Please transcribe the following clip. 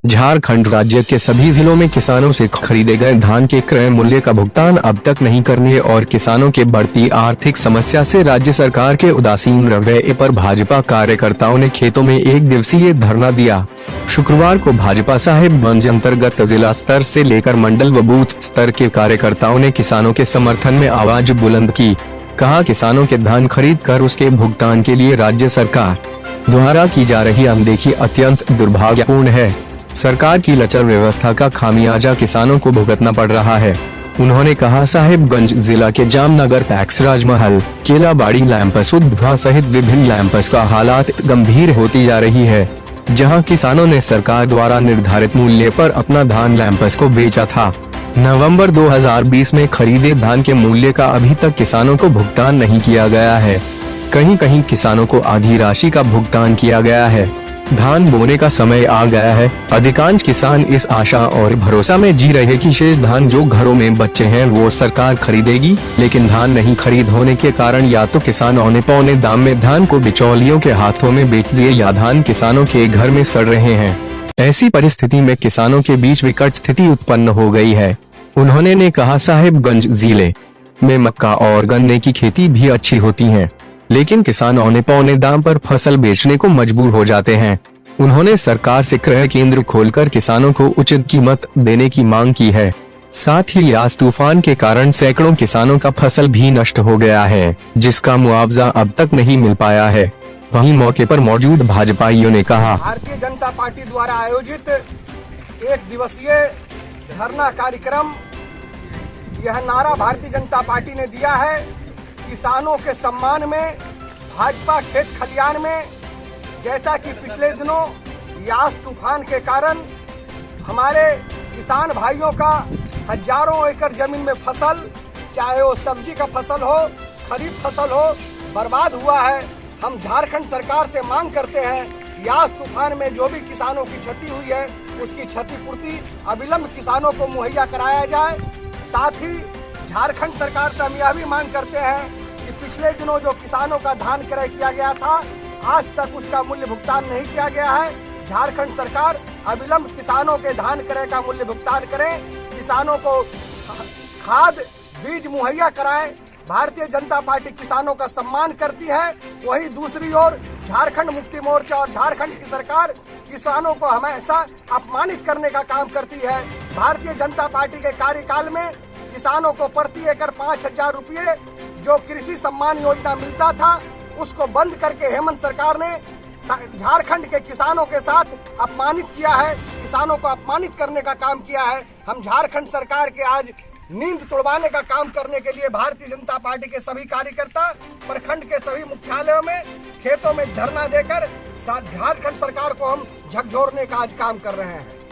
झारखंड राज्य के सभी जिलों में किसानों से खरीदे गए धान के क्रय मूल्य का भुगतान अब तक नहीं करने और किसानों के बढ़ती आर्थिक समस्या से राज्य सरकार के उदासीन रवैये पर भाजपा कार्यकर्ताओं ने खेतों में एक दिवसीय धरना दिया। शुक्रवार को भाजपा साहिबगंज अंतर्गत जिला स्तर से लेकर मंडल व बूथ स्तर के कार्यकर्ताओं ने किसानों के समर्थन में आवाज बुलंद की। कहा, किसानों के धान खरीद कर उसके भुगतान के लिए राज्य सरकार द्वारा की जा रही अनदेखी अत्यंत दुर्भाग्यपूर्ण है। सरकार की लचर व्यवस्था का खामियाजा किसानों को भुगतना पड़ रहा है। उन्होंने कहा, साहिबगंज जिला के जामनगर, टैक्स, राजमहल, केलाबाड़ी, लैंपस, उद्धवा सहित विभिन्न लैंपस का हालात गंभीर होती जा रही है, जहां किसानों ने सरकार द्वारा निर्धारित मूल्य पर अपना धान लैंपस को बेचा था। नवंबर 2020 में खरीदे धान के मूल्य का अभी तक किसानों को भुगतान नहीं किया गया है। कहीं कहीं किसानों को आधी राशि का भुगतान किया गया है। धान बोने का समय आ गया है। अधिकांश किसान इस आशा और भरोसा में जी रहे कि शेष धान जो घरों में बचे हैं वो सरकार खरीदेगी, लेकिन धान नहीं खरीद होने के कारण या तो किसान औने पौने दाम में धान को बिचौलियों के हाथों में बेच दिए या धान किसानों के घर में सड़ रहे हैं। ऐसी परिस्थिति में किसानों के बीच विकट स्थिति उत्पन्न हो गई है। उन्होंने कहा, साहिबगंज जिले में मक्का और गन्ने की खेती भी अच्छी होती है, लेकिन किसान औने पौने दाम पर फसल बेचने को मजबूर हो जाते हैं। उन्होंने सरकार से क्रय केंद्र खोलकर किसानों को उचित कीमत देने की मांग की है। साथ ही यास तूफान के कारण सैकड़ों किसानों का फसल भी नष्ट हो गया है, जिसका मुआवजा अब तक नहीं मिल पाया है। वहीं मौके पर मौजूद भाजपाइयों ने कहा, भारतीय जनता पार्टी द्वारा आयोजित एक दिवसीय धरना कार्यक्रम, यह नारा भारतीय जनता पार्टी ने दिया है, किसानों के सम्मान में भाजपा खेत खलियान में। जैसा कि पिछले दिनों यास तूफान के कारण हमारे किसान भाइयों का हजारों एकड़ जमीन में फसल, चाहे वो सब्जी का फसल हो, खरीफ फसल हो, बर्बाद हुआ है। हम झारखंड सरकार से मांग करते हैं, यास तूफान में जो भी किसानों की क्षति हुई है उसकी क्षतिपूर्ति अविलंब किसानों को मुहैया कराया जाए। साथ ही झारखंड सरकार से हम यह भी मांग करते हैं कि पिछले दिनों जो किसानों का धान क्रय किया गया था, आज तक उसका मूल्य भुगतान नहीं किया गया है। झारखंड सरकार अविलंब किसानों के धान क्रय का मूल्य भुगतान करे, किसानों को खाद बीज मुहैया कराए। भारतीय जनता पार्टी किसानों का सम्मान करती है, वही दूसरी ओर झारखंड मुक्ति मोर्चा और झारखंड की सरकार किसानों को हमेशा अपमानित करने का काम करती है। भारतीय जनता पार्टी के कार्यकाल में किसानों को प्रति एकड़ 5,000 रुपये जो कृषि सम्मान योजना मिलता था, उसको बंद करके हेमंत सरकार ने झारखंड के किसानों के साथ अपमानित किया है, किसानों को अपमानित करने का काम किया है। हम झारखंड सरकार के आज नींद तोड़वाने का काम करने के लिए भारतीय जनता पार्टी के सभी कार्यकर्ता प्रखंड के सभी मुख्यालयों में खेतों में धरना देकर झारखंड सरकार को हम झकझोरने का आज काम कर रहे हैं।